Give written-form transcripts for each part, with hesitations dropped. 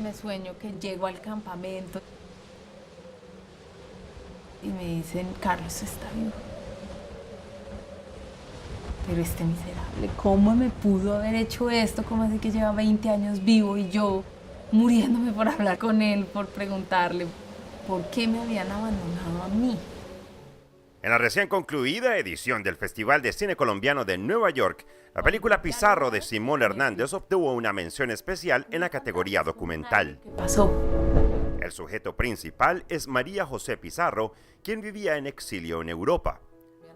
me sueño que llego al campamento y me dicen, Carlos está vivo. Pero este miserable, ¿cómo me pudo haber hecho esto? ¿Cómo así que lleva 20 años vivo y yo muriéndome por hablar con él, por preguntarle por qué me habían abandonado a mí? En la recién concluida edición del Festival de Cine Colombiano de Nueva York, la película Pizarro de Simón Hernández obtuvo una mención especial en la categoría documental. ¿Qué pasó? El sujeto principal es María José Pizarro, quien vivía en exilio en Europa.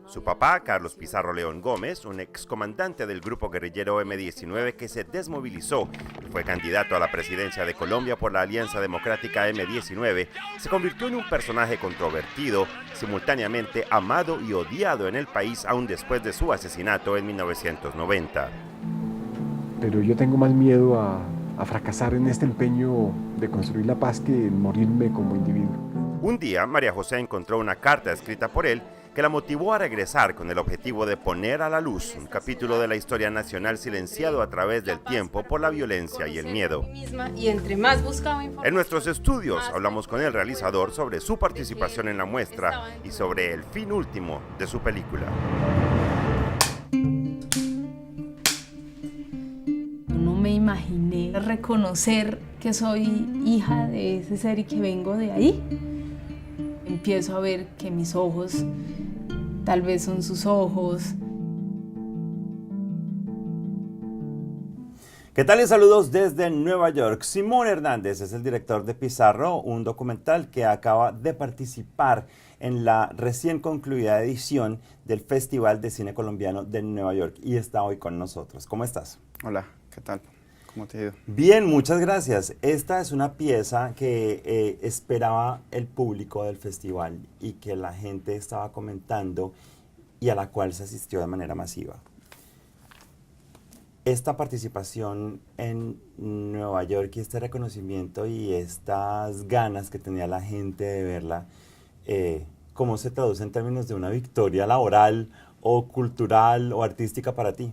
Su papá, Carlos Pizarro León Gómez, un excomandante del grupo guerrillero M-19 que se desmovilizó y fue candidato a la presidencia de Colombia por la Alianza Democrática M-19, se convirtió en un personaje controvertido, simultáneamente amado y odiado en el país aún después de su asesinato en 1990. Pero yo tengo más miedo a fracasar en este empeño de construir la paz que en morirme como individuo. Un día, María José encontró una carta escrita por él que la motivó a regresar con el objetivo de poner a la luz un capítulo de la historia nacional silenciado a través del tiempo por la violencia y el miedo. En nuestros estudios hablamos con el realizador sobre su participación en la muestra y sobre el fin último de su película. No me imaginé reconocer que soy hija de ese ser y que vengo de ahí. Empiezo a ver que mis ojos tal vez son sus ojos. ¿Qué tal? Y saludos desde Nueva York. Simón Hernández es el director de Pizarro, un documental que acaba de participar en la recién concluida edición del Festival de Cine Colombiano de Nueva York y está hoy con nosotros. ¿Cómo estás? Hola, ¿qué tal? ¿Cómo te ha ido? Bien, muchas gracias. Esta es una pieza que esperaba el público del festival y que la gente estaba comentando y a la cual se asistió de manera masiva. Esta participación en Nueva York y este reconocimiento y estas ganas que tenía la gente de verla, ¿cómo se traduce en términos de una victoria laboral o cultural o artística para ti?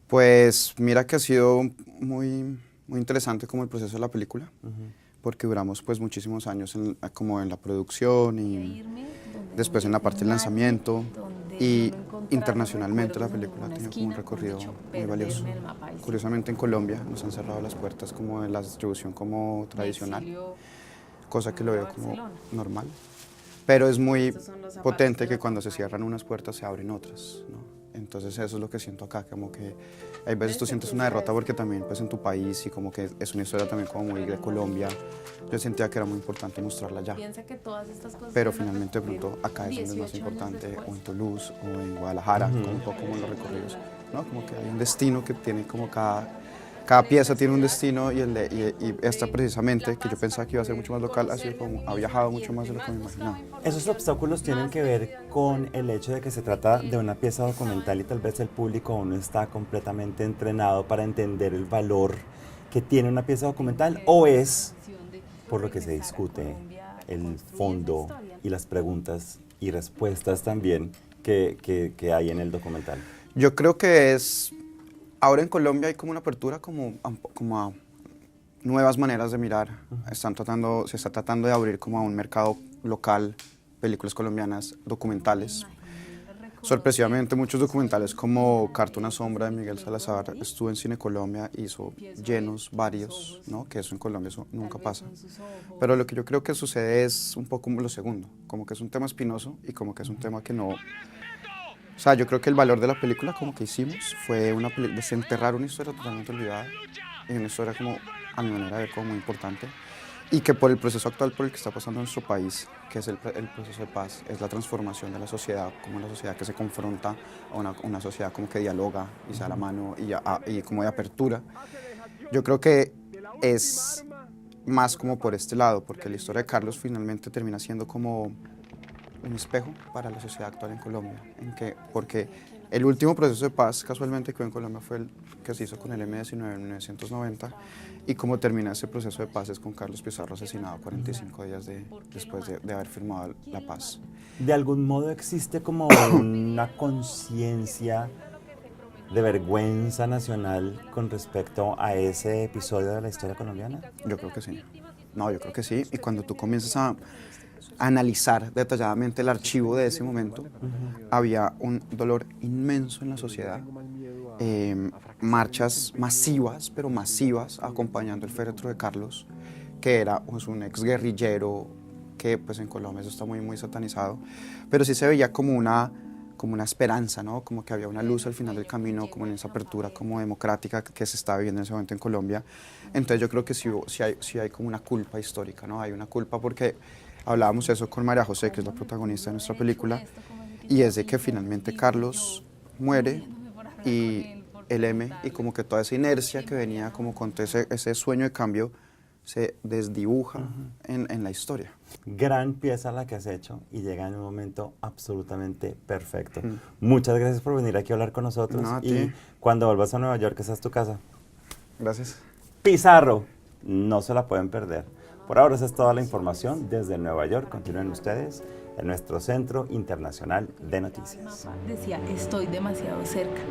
Pues mira que ha sido muy interesante como el proceso de la película, porque duramos pues muchísimos años como en la producción y después en la parte del lanzamiento y internacionalmente la película ha tenido como un recorrido muy valioso. Curiosamente en Colombia nos han cerrado las puertas como de la distribución como tradicional, cosa que lo veo como normal, pero es muy potente que cuando se cierran unas puertas se abren otras, ¿no? Entonces eso es lo que siento acá, como que hay veces tú sientes una derrota porque también pues en tu país y como que es una historia también como muy de Colombia, yo sentía que era muy importante mostrarla allá, pero finalmente de pronto acá es donde es más importante, o en Toulouse o en Guadalajara, como un poco como los recorridos, ¿no? Como que hay un destino que tiene como cada pieza tiene un destino y esta precisamente, que yo pensaba que iba a ser mucho más local, ha viajado mucho más de lo que me imaginaba. ¿Esos obstáculos tienen que ver con el hecho de que se trata de una pieza documental y tal vez el público aún no está completamente entrenado para entender el valor que tiene una pieza documental? ¿O es por lo que se discute el fondo y las preguntas y respuestas también que hay en el documental? Yo creo que ahora en Colombia hay como una apertura como a nuevas maneras de mirar. Se está tratando de abrir como a un mercado local, películas colombianas, documentales. Sorpresivamente muchos documentales como Carta una sombra de Miguel Salazar estuvo en Cine Colombia, hizo llenos, varios, ¿no? Que eso en Colombia eso nunca pasa. Pero lo que yo creo que sucede es un poco lo segundo, como que es un tema espinoso y como que es un tema que no... O sea, yo creo que el valor de la película como que hicimos fue desenterrar una historia totalmente olvidada y una historia como, a mi manera de ver, como muy importante y que por el proceso actual por el que está pasando en nuestro país, que es el proceso de paz, es la transformación de la sociedad, como una sociedad que se confronta a una sociedad como que dialoga y se da la mano y como de apertura. Yo creo que es más como por este lado, porque la historia de Carlos finalmente termina siendo como un espejo para la sociedad actual en Colombia, porque el último proceso de paz casualmente que hubo en Colombia fue el que se hizo con el M-19 en 1990 y cómo termina ese proceso de paz es con Carlos Pizarro asesinado 45 días después de haber firmado la paz. ¿De algún modo existe como una conciencia de vergüenza nacional con respecto a ese episodio de la historia colombiana? Yo creo que sí. No, yo creo que sí. Y cuando tú comienzas a analizar detalladamente el archivo de ese momento, había un dolor inmenso en la sociedad. Marchas masivas, pero masivas, acompañando el féretro de Carlos, que era pues, un exguerrillero que pues, en Colombia eso está muy, muy satanizado, pero sí se veía como una esperanza, ¿no? Como que había una luz al final del camino, como en esa apertura como democrática que se estaba viviendo en ese momento en Colombia. Entonces yo creo que sí hay como una culpa histórica, ¿no? Hay una culpa porque hablábamos eso con María José, que es la protagonista de nuestra película, y es de que finalmente Carlos muere y el M, y como que toda esa inercia que venía como con ese sueño de cambio, se desdibuja en la historia. Gran pieza la que has hecho y llega en un momento absolutamente perfecto. Muchas gracias por venir aquí a hablar con nosotros. No, a y ti. cuando vuelvas a Nueva York, esa es tu casa. Gracias. Pizarro, no se la pueden perder. Por ahora esa es toda la información desde Nueva York. Continúen ustedes en nuestro Centro Internacional de Noticias. Decía, estoy demasiado cerca.